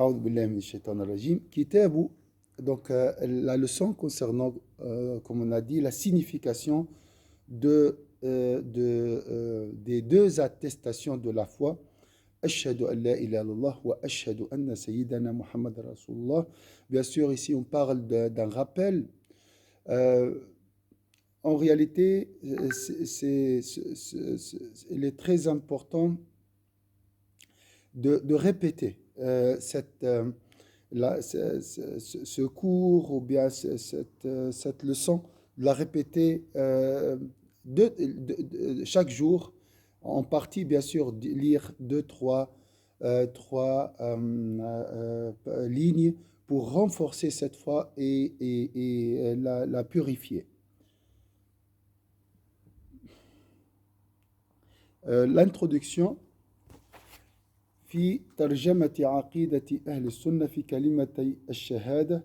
أعوذ بالله من الشيطان الرجيم. Kitabu, donc la leçon concernant, comme on a dit, la signification des deux attestations de la foi. Ashhadu an la ilaha illallah wa ashhadu anna sayyidana Muhammad Rasulullah. Bien sûr, ici on parle d'un rappel. Euh, En réalité, il est très important de répéter ce cours ou bien cette leçon, de la répéter chaque jour, en partie bien sûr, lire trois lignes pour renforcer cette foi et la purifier. L'introduction في ترجمة عقيدة أهل السنة في كلمتي الشهادة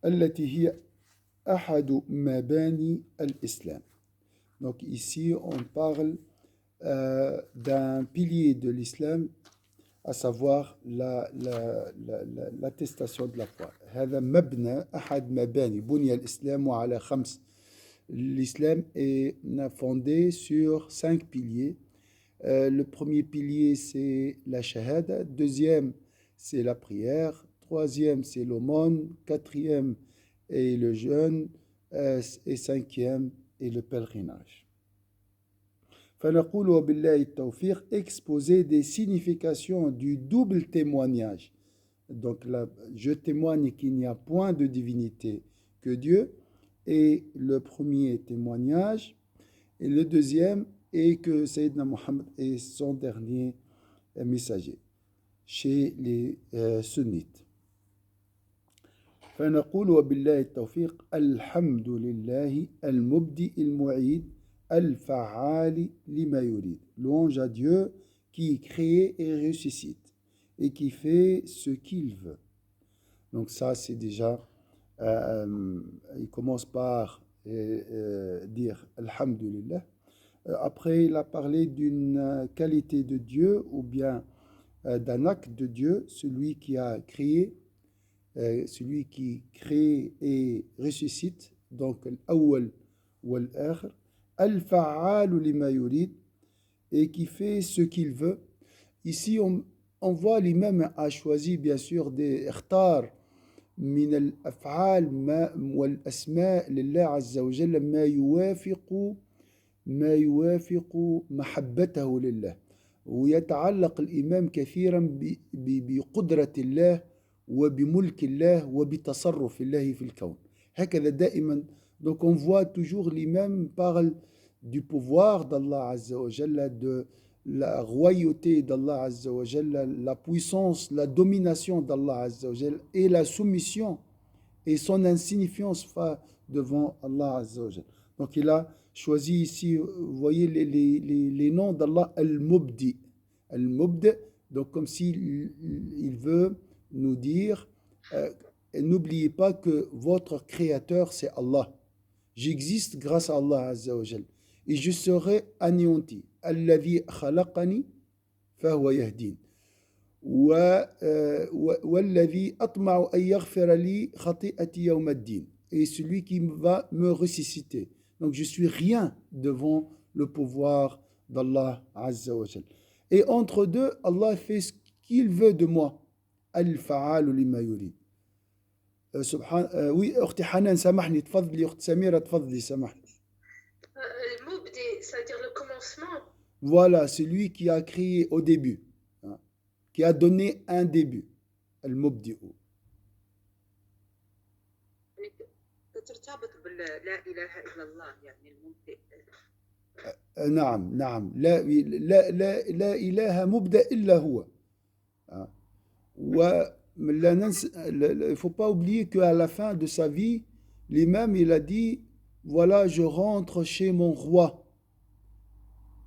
التي هي أحد مباني الإسلام. Donc ici on parle d'un pilier de l'islam, à savoir l'attestation de la foi. هذا مبنى أحد مباني بني الإسلام على خمس. L'islam est fondé sur 5 piliers. Le premier pilier, c'est la shahada. Deuxième, c'est la prière. Troisième, c'est l'aumône. Quatrième, est le jeûne. Et cinquième, est le pèlerinage. فنقول وبالله التوفيق, exposer des significations du double témoignage. Donc là, je témoigne qu'il n'y a point de divinité que Dieu. Et le premier témoignage, et le deuxième est que Sayyidina Muhammad est son dernier messager chez les sunnites. فنقول وبالله التوفيق الحمد لله المبدئ المعيد الفعال لما يريد. Louange à Dieu qui crée et ressuscite et qui fait ce qu'il veut. Donc ça c'est déjà il commence par dire Alhamdulillah. Après, il a parlé d'une qualité de Dieu ou bien d'un acte de Dieu, celui qui a créé, celui qui crée et ressuscite, donc Al-Awwal wal-Akhir, Al-Fa'al lima yurid, et qui fait ce qu'il veut. Ici, on voit l'imam a choisi bien sûr des ikhtar من الأفعال والأسماء لله عز وجل ما يوافق محبته لله, ويتعلق الإمام كثيرا بقدرة الله وبملك الله وبتصرف الله في الكون. هكذا دائما. Donc on voit toujours l'imam parle du pouvoir d'Allah Azza wa Jalla, de la royauté d'Allah Azza wa Jalla, la puissance, la domination d'Allah Azza wa Jalla et la soumission et son insignifiance devant Allah Azza wa Jalla. Donc il a choisi ici, vous voyez les noms d'Allah, Al-Mubdi. Al-Mubdi, donc comme s'il il veut nous dire, n'oubliez pas que votre créateur c'est Allah. J'existe grâce à Allah Azza wa Jalla et je serai anéanti. الذي خلقني فهو يهدين والذي أطمع أن يغفر لي خطيئتي يوم الدين, et celui qui va me ressusciter. Donc je suis rien devant le pouvoir d'Allah Azza wa Jal. Et entre deux, Allah fait ce qu'il veut de moi. Al-Fa'al lima yurid. Oui, أختي حنان سامحني, تفضلي أخت سميرة, تفضلي سامحني. Mubdi, c'est-à-dire le commencement. Voilà, c'est lui qui a créé au début, hein, qui a donné un début. Al-Mubdi'u. ترتبط بلا إله إلا الله, يعني المبدئ. نعم نعم, لا إله مبدأ إلا هو. Il ne faut pas oublier qu'à la fin de sa vie, l'imam il a dit, voilà, je rentre chez mon roi.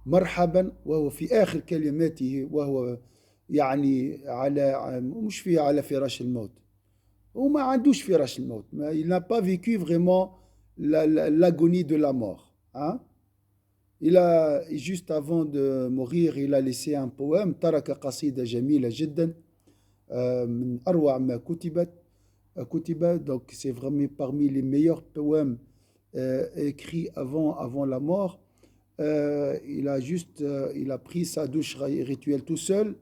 مرحبا, وهو في آخر كلماته, وهو يعني مش على فراش الموت, وما عندوش فراش الموت, il n'a pas vécu vraiment l'agonie de la mort, hein? Juste avant de mourir, il a laissé un poème, ترك قصيدة جميلة جدا, من أروع ما كتب. Donc c'est vraiment parmi les meilleurs poèmes écrits avant la mort. Il a pris sa douche rituelle tout seul.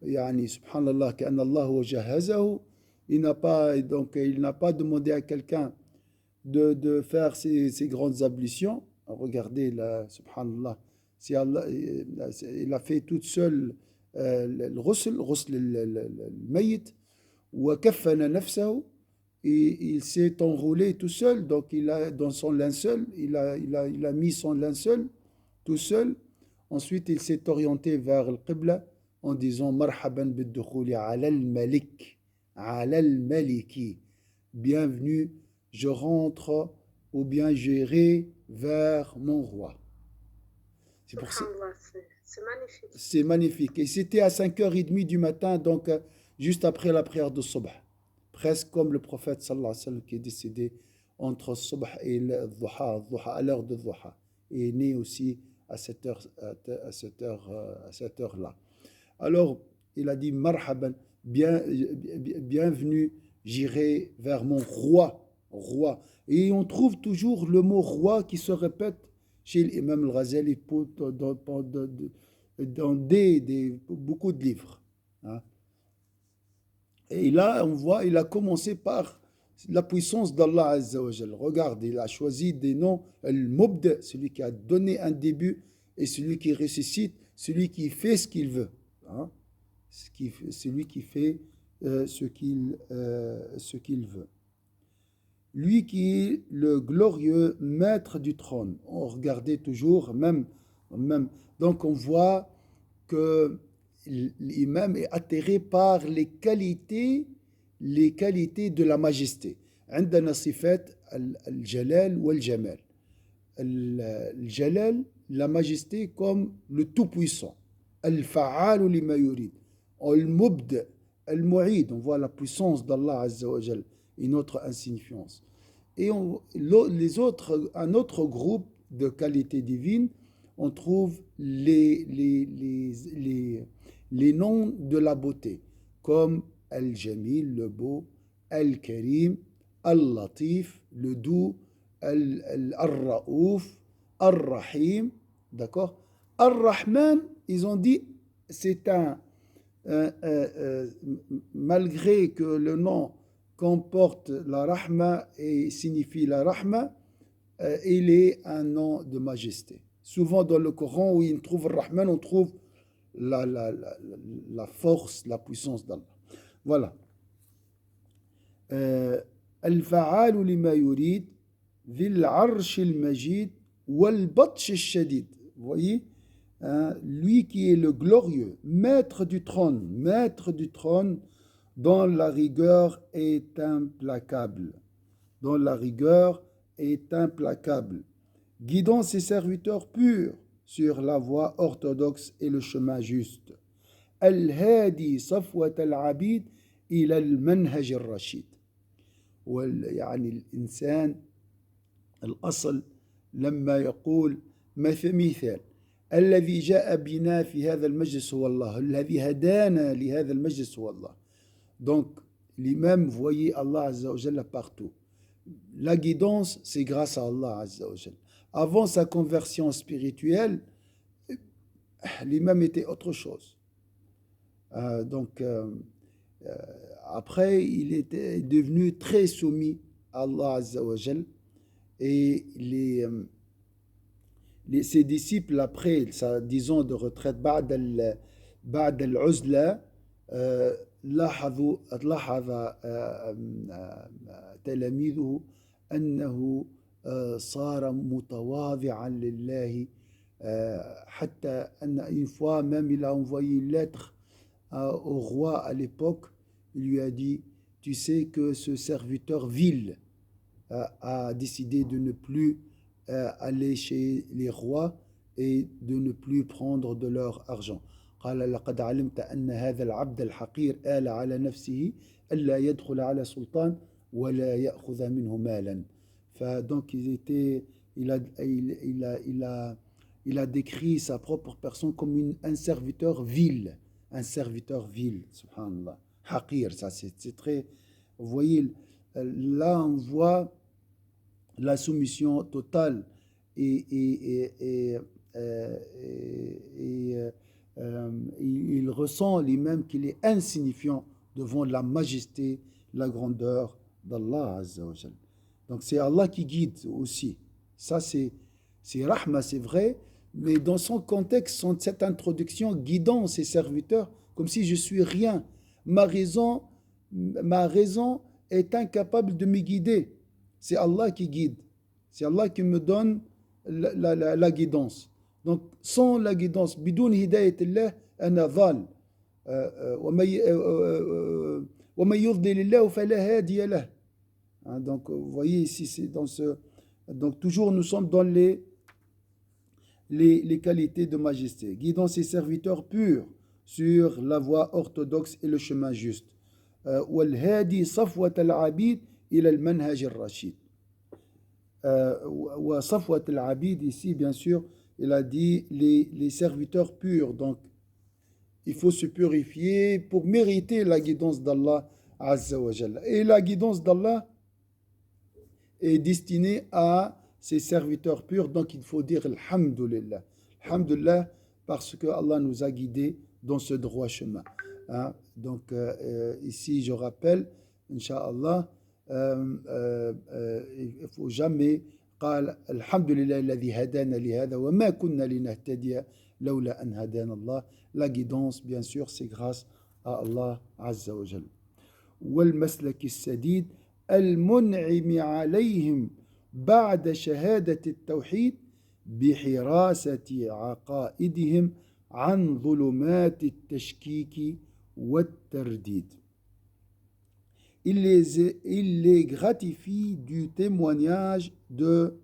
يعني سبحان الله كأن الله هو جهزه. Il n'a pas demandé à quelqu'un de faire ces grandes ablutions. Regardez là, subhanallah. Si Allah, il a fait toute seule الغسل الميت وكفن نفسه. Et il s'est enroulé tout seul, donc dans son linceul, il a mis son linceul tout seul. Ensuite, il s'est orienté vers le Qibla en disant Marhaban bid-dukhuli ala al-malik, ala al-maliki. Bienvenue, je rentre ou bien j'irai vers mon roi. C'est pour ça. Subhanallah, c'est magnifique. C'est magnifique. Et c'était à 5h30 du matin, donc juste après la prière de Subh. Presque comme le prophète sallallahu alayhi wa sallam qui est décédé entre Subh et le Dhuha, à l'heure de Dhuha. Et est né aussi à cette heure-là. Alors, il a dit Marhaban, bienvenue, j'irai vers mon roi. Et on trouve toujours le mot roi qui se répète chez l'imam al-Ghazali dans beaucoup de livres. Hein. Et là, on voit, il a commencé par la puissance d'Allah Azza wa Jal. Regarde, il a choisi des noms, Al-Mubda, celui qui a donné un début, et celui qui ressuscite, celui qui fait ce qu'il veut. Hein. Celui qui fait ce qu'il veut. Lui qui est le glorieux maître du trône. On regardait toujours, même. Donc on voit que l'imam est atterré par les qualités de la majesté. عندنا صفات الجلال والجمال. الجلال, la majesté comme le tout-puissant. الفعال لما يريد. المبدع, المعيد, on voit la puissance d'Allah Azza wa Jal et notre insignifiance. Et un autre groupe de qualités divines, on trouve les noms de la beauté, comme Al-Jamil, le beau, Al-Karim, Al-Latif, le doux, Al-Raouf, Al-Rahim, d'accord. Al-Rahman, ils ont dit, c'est malgré que le nom comporte la rahma et signifie la rahma, il est un nom de majesté. Souvent dans le Coran, où on trouve le Rahman, on trouve la force, la puissance d'Allah. Voilà. Al-Fa'alu lima yurid, Dhil Arsh al-Majid, Wal Batsh al-Shadid. Vous voyez, lui qui est le glorieux, maître du trône, dont la rigueur est implacable. Guidant ses serviteurs purs sur la voie orthodoxe et le chemin juste. Al-Hadi Safwat al-Abid ila al-Manhaj al-Rashid. يعني الإنسان الأصل لما يقول مثال الذي جاء بنا في هذا المجلس هو الله الذي هدانا لهذا المجلس هو الله. Donc l'imam voyait Allah Azza wa Jalla partout. La guidance, c'est grâce à Allah Azza wa Jalla. Avant sa conversion spirituelle, l'imam était autre chose. Après, il était devenu très soumis à Allah Azza wa Jalla. Et ses disciples, après sa 10 ans de retraite, بعد العزلة, لاحظ تلاميذه أنه صار متواضعا لله, حتى أن une fois même il a envoyé une lettre au roi à l'époque. Il lui a dit, tu sais que ce serviteur vil a décidé de ne plus aller chez les rois et de ne plus prendre de leur argent. قال لقد علمت أن هذا العبد الحقير آل على نفسه ألا يدخل على سلطان ولا يأخذ منه مالا. Donc il a décrit sa propre personne comme un serviteur vil, subhanallah. haqir. Ça, c'est très... Vous voyez, là, on voit la soumission totale et il ressent lui-même qu'il est insignifiant devant la majesté, la grandeur d'Allah Azza wa Jal. Donc c'est Allah qui guide aussi. Ça c'est rahma, c'est vrai, mais dans son contexte, cette introduction guidant ses serviteurs, comme si je suis rien. Ma raison, ma raison est incapable de me guider. C'est Allah qui guide. C'est Allah qui me donne la guidance. Donc, sans la guidance, بدون هداية الله أنا ضال ومن يضلل الله فلا هادي له. Donc, vous voyez ici, c'est dans ce. Donc, toujours, nous sommes dans les qualités de majesté, guidant ses serviteurs purs sur la voie orthodoxe et le chemin juste. والهادي صفوة العبيد إلى المنهج الرشيد. وصفوة العبيد ici, bien sûr, il a dit les serviteurs purs. Donc, il faut se purifier pour mériter la guidance d'Allah Azza wa Jalla. Et la guidance d'Allah est destinée à ses serviteurs purs. Donc, il faut dire Alhamdulillah. Alhamdulillah, parce que Allah nous a guidés dans ce droit chemin. Hein? Donc, ici, je rappelle, Inch'Allah, il ne faut jamais قال الحمد لله الذي هدانا لهذا وما كنا لنهتدي لولا أن هدانا الله. La guidance, bien sûr, c'est grâce à Allah Azza wa Jal. والمسلك السديد المنعم عليهم بعد شهادة التوحيد بحراسة عقائدهم عن ظلمات التشكيك والترديد. Il les gratifie du témoignage de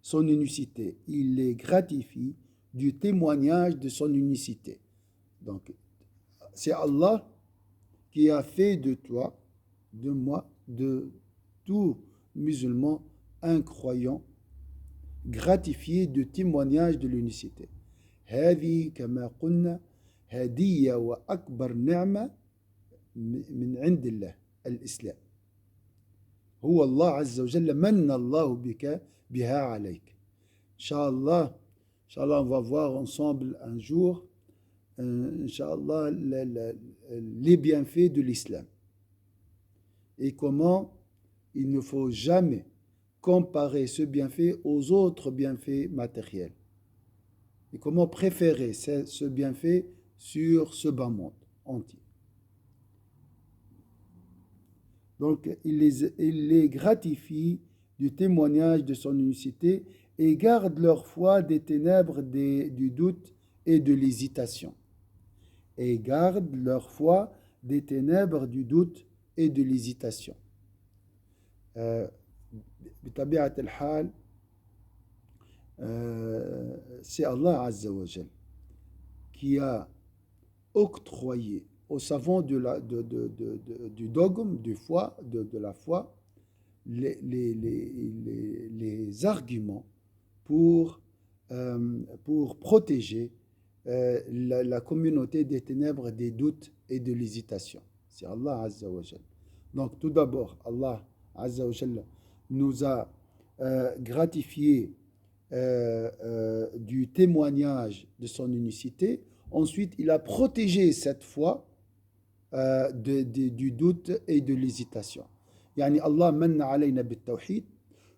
son unicité. Il les gratifie du témoignage de son unicité. Donc, c'est Allah qui a fait de toi, de moi, de tout musulman incroyant, gratifié du témoignage de l'unicité. هذه كما قلنا هدية وأكبر نعمة من عند الله الإسلام. هو الله عز وجل من الله بك بها عليك. Inch'Allah, Inch'Allah, on va voir ensemble un jour, Inch'Allah, les bienfaits de l'islam. Et comment il ne faut jamais comparer ce bienfait aux autres bienfaits matériels. Et comment préférer ce bienfait sur ce bas monde entier. Donc, il les gratifie du témoignage de son unicité et garde leur foi des ténèbres du doute et de l'hésitation. Et garde leur foi des ténèbres du doute et de l'hésitation. بطبيعة الحال, c'est Allah Azza wa Jal qui a octroyé aux savants du dogme, de la foi, les arguments pour protéger la communauté des ténèbres, des doutes et de l'hésitation. C'est Allah Azza wa Jal. Donc tout d'abord, Allah Azza wa Jal nous a gratifié du témoignage de son unicité. Ensuite, il a protégé cette foi du doute et de l'hésitation. يعني الله من علينا بالتوحيد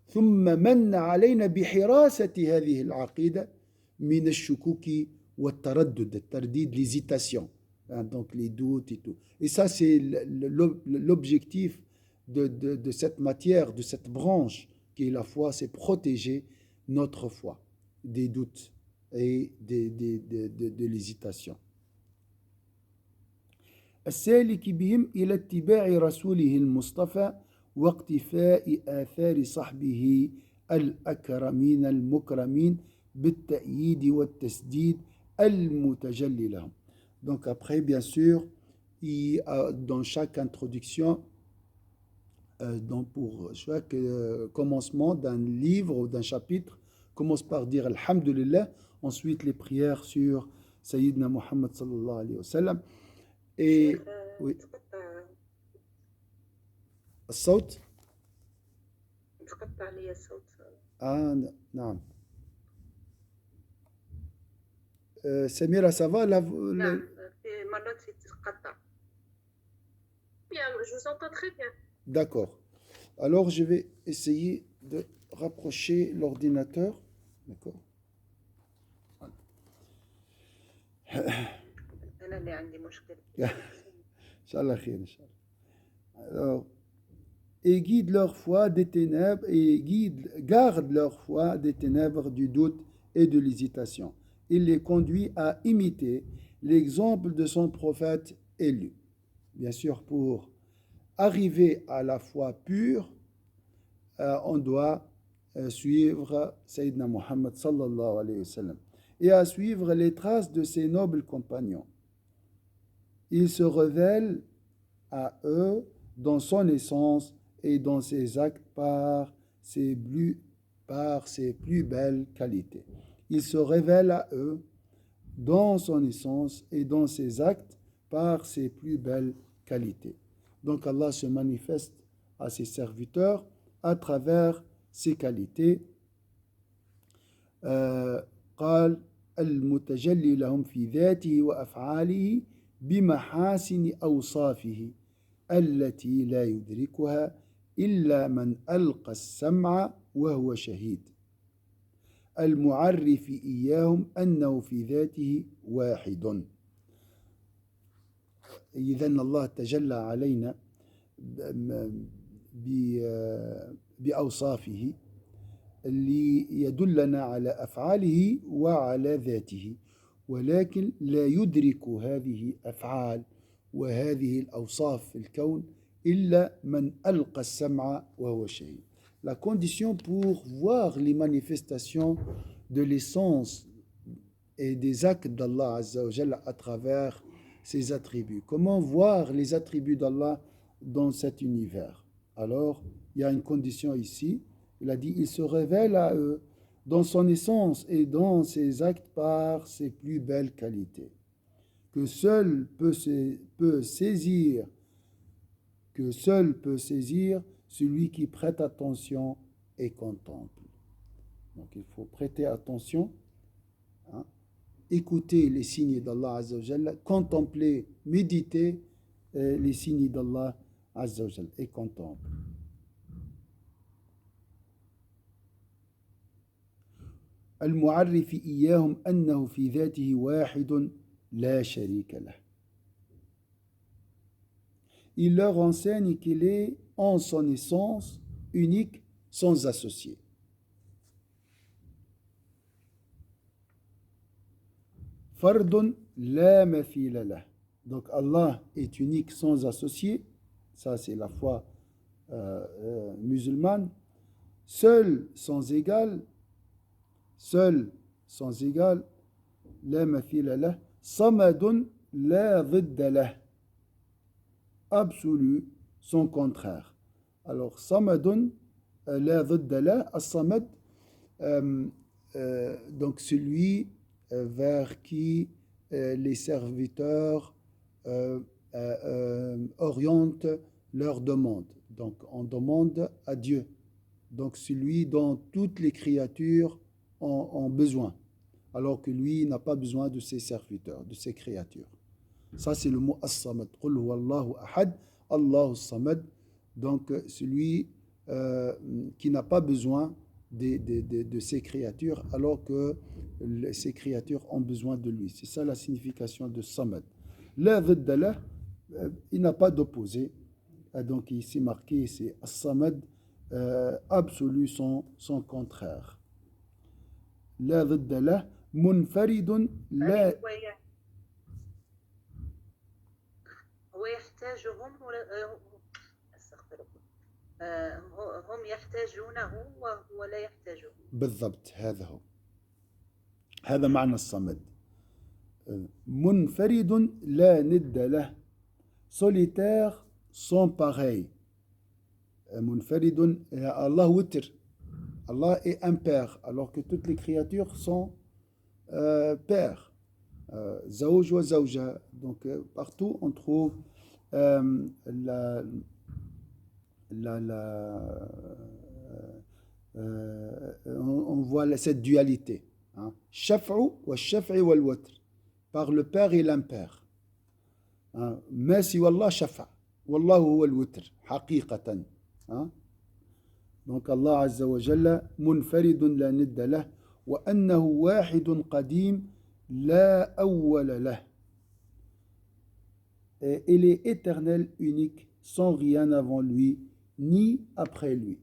ثم من علينا بحراسة هذه العقيدة من الشكوك والتردد, الترديد, l'hésitation, hein, donc les doutes et tout. Et ça, c'est l'objectif de cette matière, de cette branche qui est la foi, c'est protéger notre foi des doutes et de l'hésitation. السالك بهم إلى اتباع رسوله المصطفى واقتفاء آثار صحبه الأكرمين المكرمين بالتأييد والتسديد المتجلي لهم. Donc après, bien sûr, dans chaque introduction, donc pour chaque commencement d'un livre ou d'un chapitre, commence par dire Alhamdulillah, ensuite les prières sur Sayyidina Muhammad sallallahu alayhi wa sallam. Et oui. الصوت تقطع لي الصوت. نعم. Samira, ça va نعم في مرات تتقطع. Bien, je vous entends très bien. D'accord. Alors, je vais essayer de rapprocher l'ordinateur. D'accord. أنا اللي عندي مشكلة. Inch'Allah khair, Inch'Allah. Alors, et guide leur foi des ténèbres et garde leur foi des ténèbres du doute et de l'hésitation. Il les conduit à imiter l'exemple de son prophète élu. Bien sûr, pour arriver à la foi pure, on doit suivre Sayyidina Muhammad sallallahu alayhi wa sallam et à suivre les traces de ses nobles compagnons. Il se révèle à eux dans son essence et dans ses actes par ses plus belles qualités. Il se révèle à eux dans son essence et dans ses actes par ses plus belles qualités. Donc Allah se manifeste à ses serviteurs à travers ses qualités. قال المتجلي لهم في ذاته وأفعاله بمحاسن أوصافه التي لا يدركها إلا من ألقى السمع وهو شهيد المعرف إياهم أنه في ذاته واحد. إذن الله تجلى علينا بأوصافه ليدلنا على أفعاله وعلى ذاته، ولكن لا يدرك هذه الأفعال وهذه الأوصاف في الكون إلا من ألقى السمع وهو شهيد. La condition pour voir les manifestations de l'essence et des actes d'Allah Azza wa Jalla à travers ses attributs. Comment voir les attributs d'Allah dans cet univers? Alors, il y a une condition ici. Il a dit, il se révèle à eux dans son essence et dans ses actes par ses plus belles qualités, que seul peut saisir celui qui prête attention et contemple. Donc il faut prêter attention, hein, écouter les signes d'Allah Azza wa Jalla, contempler, méditer les signes d'Allah Azza wa Jalla et contempler. المعرف إياهم أنه في ذاته واحد لا شريك له. Il leur enseigne qu'il est en son essence unique sans associé. Fardun la mathila lah. Donc Allah est unique sans associé. Ça c'est la foi musulmane. Seul sans égal, la mathila lah. Samadun la dhidda lah. Absolu, son contraire. Alors, Samadun, la dhidda lah, as-samad, donc celui vers qui les serviteurs orientent leurs demandes. Donc, on demande à Dieu. Donc, celui dont toutes les créatures ont besoin, alors que lui n'a pas besoin de ses serviteurs, de ses créatures. Ça, c'est le mot as-samad. Qul huwa Allahu ahad, Allahu samad. Donc, celui qui n'a pas besoin de ses créatures, alors que ses créatures ont besoin de lui. C'est ça la signification de samad. La dhidda lah, il n'a pas d'opposé. Donc, ici marqué, c'est as-samad, absolu, son contraire. La dhidda lah, munfaridun la. ويحتاجهم استغفر الله هم يحتاجونه وهو لا يحتاجهم. بالضبط هذا معنى الصمد. منفرد لا ند له. solitaire sans pareil. منفرد, Allah witr. Allah est un père, alors que toutes les créatures sont pères. Zawj wa zawja. Donc partout on trouve on voit cette dualité. Hein. Shaf'u wa shaf'i wal watr. Par le père et l'impère. Hein. Ma siwa Allah shafa'. Wallahu huwa al-witr. Haqiqatan. Hein. Donc Allah Azza wa Jalla munfaridun la nidda lah. Wa annahu wahidun qadim la awwala lah. Et il est éternel, unique, sans rien avant lui, ni après lui.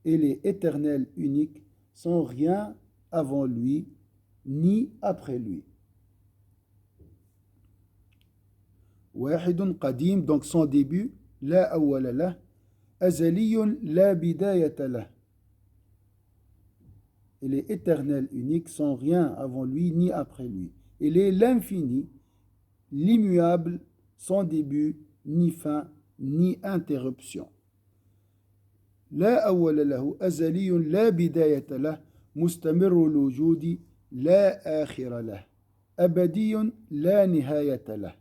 Il est éternel, unique, sans rien avant lui, ni après lui. Wahidun qadim, donc sans début, la awwala lah. Azaliyun la bidayata lah. Il est éternel, unique, sans rien avant lui, ni après lui. Il est l'infini, l'immuable, sans début, ni fin, ni interruption. لا أول له أزلي لا بداية له مستمر الوجود لا آخر له أبدي لا نهاية له.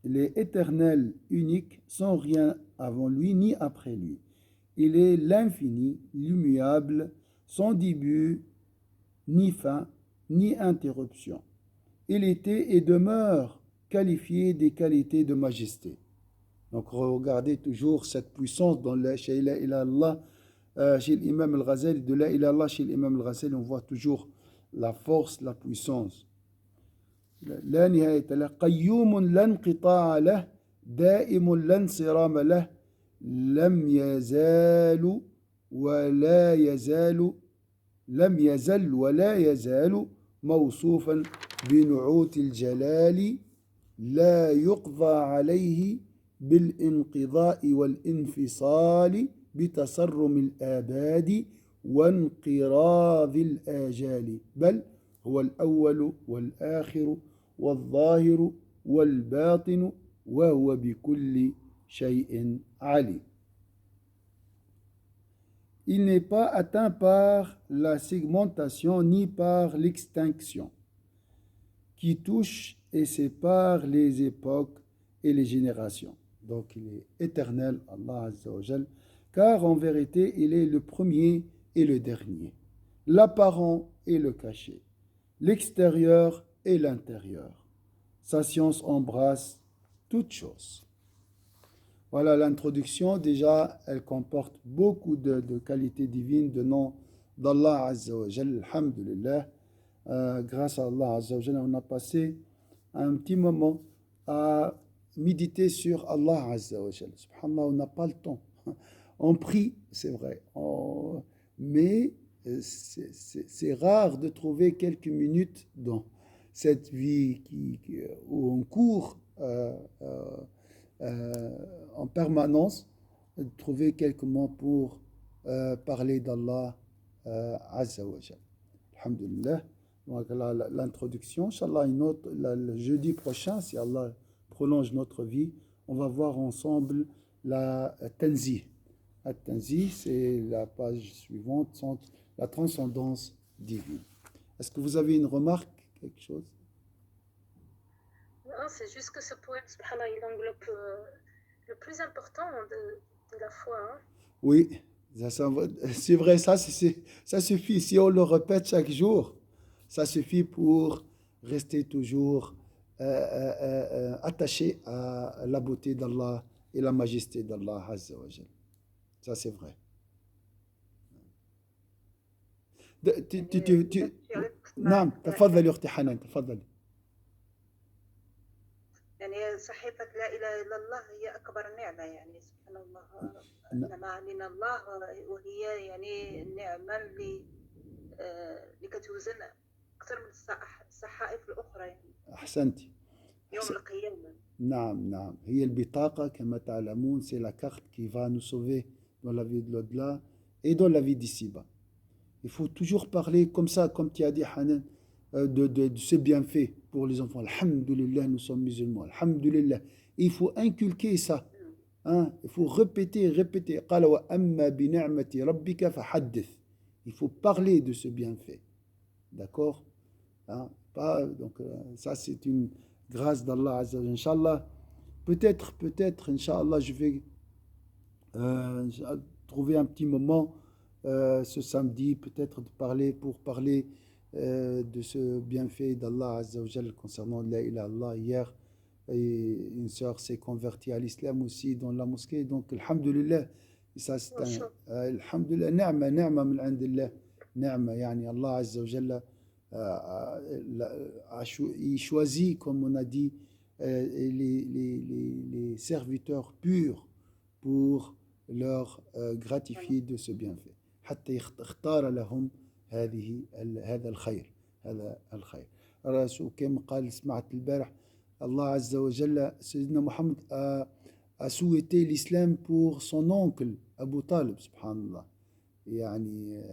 Il est éternel, unique, sans rien avant lui ni après lui. Il est l'infini, l'immuable, sans début, ni fin, ni interruption. Il était et demeure qualifié des qualités de majesté. Donc regardez toujours cette puissance dans la chez la ilallah, chez l'imam al-Ghazali, de la ilallah chez l'imam al-Ghazali, on voit toujours la force, la puissance. لا نهاية له قيوم لا انقطاع له دائم لا انصرام له لم يزال ولا يزال لم يزل ولا يزال موصوفا بنعوت الجلال لا يقضى عليه بالانقضاء والانفصال بتصرم الآباد وانقراض الآجال بل هو الأول والآخر والظاهر والباطن وهو بكل شيء عليم. Il n'est pas atteint par la segmentation ni par l'extinction, qui touche et sépare les époques et les générations. Donc il est éternel, Allah Azza wa Jal, car en vérité il est le premier et le dernier, l'apparent et le caché, l'extérieur et l'intérieur. Sa science embrasse toutes choses. Voilà l'introduction. Déjà, elle comporte beaucoup de qualités divines, de noms d'Allah Azza wa Jal. Alhamdulillah. Grâce à Allah Azza wa Jal, on a passé un petit moment à méditer sur Allah Azza wa Jal. Subhanallah, on n'a pas le temps. On prie, c'est vrai. Mais c'est rare de trouver quelques minutes dans cette vie où on court en permanence, de trouver quelques mots pour parler d'Allah Azza wa Jal. Alhamdulillah. Donc l'introduction, Inch'Allah, le jeudi prochain, si Allah prolonge notre vie, on va voir ensemble la Tanzih. La Tanzih, c'est la page suivante, la transcendance divine. Est-ce que vous avez une remarque, quelque chose? Non, c'est juste que ce poème, subhanallah, il englobe le plus important de la foi. Hein. Oui, c'est vrai, ça suffit. Si on le répète chaque jour, ça suffit pour rester toujours attaché à la beauté d'Allah et la majesté d'Allah Azza wa Jal. Ça, c'est vrai. نعم تفضل يا أختي حنان تفضل. يعني صحيفة لا إله إلا الله هي أكبر نعمة يعني سبحان الله إنما من الله وهي يعني النعمة اللي كتوزن أكثر من الصحائف الأخرى يعني. أحسنتي. يوم القيامة. نعم. هي البطاقة كما تعلمون, c'est la carte qui va nous sauver dans la vie de l'au-delà et dans la vie d'ici-bas. Il faut toujours parler comme ça, comme tu as dit Hanan, de ces bienfaits pour les enfants. Alhamdulillah, nous sommes musulmans. Alhamdulillah. Il faut inculquer ça. Hein? Il faut répéter. قال وأما بنعمة ربك فحدث. Il faut parler de ce bienfait. D'accord? Hein, pas, donc, ça, c'est une grâce d'Allah Azza wa Jalla. Inch'Allah, peut-être, Inch'Allah, je vais trouver un petit moment ce samedi, peut-être pour parler de ce bienfait d'Allah Azza wa Jalla concernant la ilaha illallah. Hier, et une sœur s'est convertie à l'islam aussi dans la mosquée. Donc, alhamdulillah, et ça c'est ما un, شاء alhamdulillah, ni'ma min indillah, ni'ma, yani Allah Azza wa Jalla il choisit, comme on a dit, les serviteurs purs pour leur الله. gratifier de ce bienfait. حتى اختار لهم هذا الخير، هذا الخير. الرسول كما قال، سمعت البارح Allah Azza wa Jalla, Sayyidina Muhammad a souhaité l'islam pour son oncle Abu Talib, subhanallah. يعني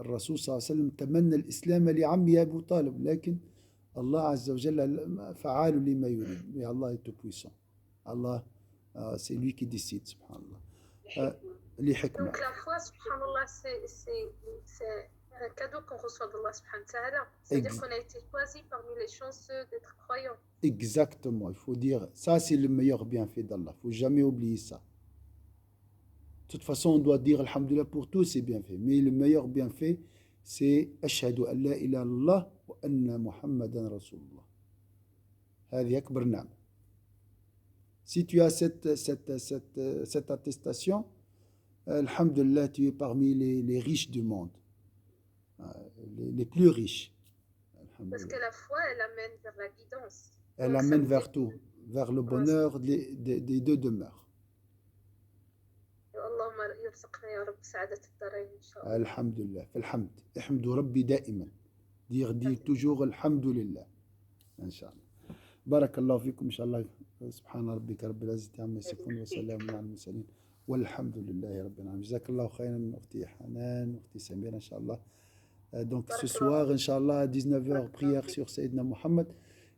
الرسول صلى الله عليه وسلم تمنى الإسلام لعمه أبو طالب، لكن الله عز وجل فعال لما يريد. Mais Allah est tout puissant. Allah, c'est lui qui décide, subhanallah. الحكمة. لحكمة. Donc la foi, subhanallah, c'est un cadeau qu'on reçoit d'Allah subhanahu wa ta'ala. C'est-à-dire Ex- qu'on a été choisi parmi les chanceux d'être croyants. Exactement, il faut dire, ça c'est le meilleur bienfait d'Allah. Il ne faut jamais oublier ça. De toute façon, on doit dire Alhamdulillah pour tous ces bienfaits. Mais le meilleur bienfait, c'est Ashhadu an la ilaha illallah wa anna Muhammadan Rasulullah. هذه أكبر نعمة. Si tu as cette attestation, Alhamdulillah, tu es parmi les riches du monde, les plus riches. Parce que la foi, elle amène vers la guidance. Elle Donc, ça amène veut vers dire tout, vers le que bonheur des deux demeures. اللهم يرزقنا يا رب سعادة الدارين إن شاء الله. Alhamdulillah, falhamd. Ihmdu Rabbi da'iman. Dire toujours Alhamdulillah. Inch'Allah. Barakallahu fikum, Inch'Allah. Subhana rabbika rabbil izzati amma yasifun wa salamun ala al-mursalin. Walhamdulillahi rabbil alamin. Jazakallahu khayran, Ukhti Hanan, Ukhti Samira, Inch'Allah. Donc ce soir, Inch'Allah, à 19h, prière sur Sayyidina Muhammad.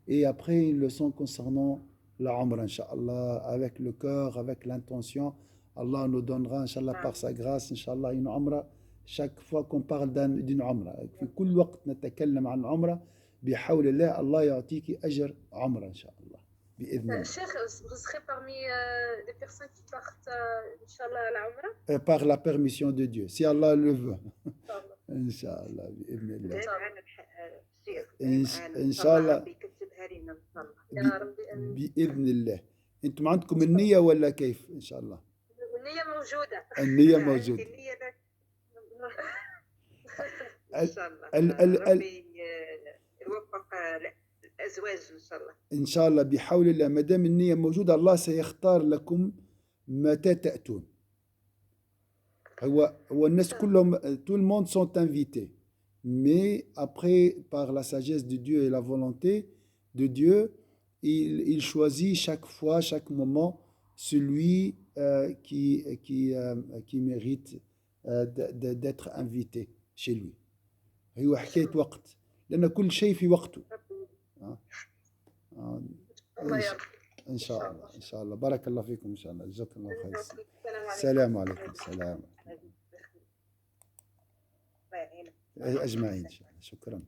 Et après, une leçon concernant la Umrah, Inch'Allah, avec le cœur, avec l'intention. Allah nous donnera, Inch'Allah, par sa grâce, Inch'Allah, une Umrah. Chaque fois qu'on parle d'une Umrah, في كل وقت نتكلم عن عمرة بحول الله، الله يعطيك أجر عمرة إن شاء الله بإذن الله. Cheikh, vous serez parmi les personnes qui partent, Inch'Allah, à la Umrah? Par la permission de Dieu, si Allah le veut. Inch'Allah. Inch'Allah بإذن الله. الشيخ إن شاء الله. ربي يكتبها لنا إن شاء الله. يا ربي آمين. بإذن الله. أنتم عندكم النية ولا كيف؟ إن شاء الله. والنية موجودة. النية عندي موجودة. النية لا- ال- إن شاء الله. ال- ربي يوفق الأزواج إن شاء الله. إن شاء الله بحول الله. ما دام النية موجودة، الله سيختار لكم متى تأتون. هو الناس كلهم، tout le monde sont invités. Mais après, par la sagesse de Dieu et la volonté de Dieu, il choisit chaque fois, chaque moment, celui qui mérite d'être invité chez lui. هو حكاية وقت، لأن كل شيء في وقته. الله يا رب. إن شاء الله، إن شاء الله. بارك الله فيكم إن شاء الله. جزاكم الله خير. السلام السلام عليكم. عليكم. السلام الله يعينك. أجمعين إن شاء الله. شكرا.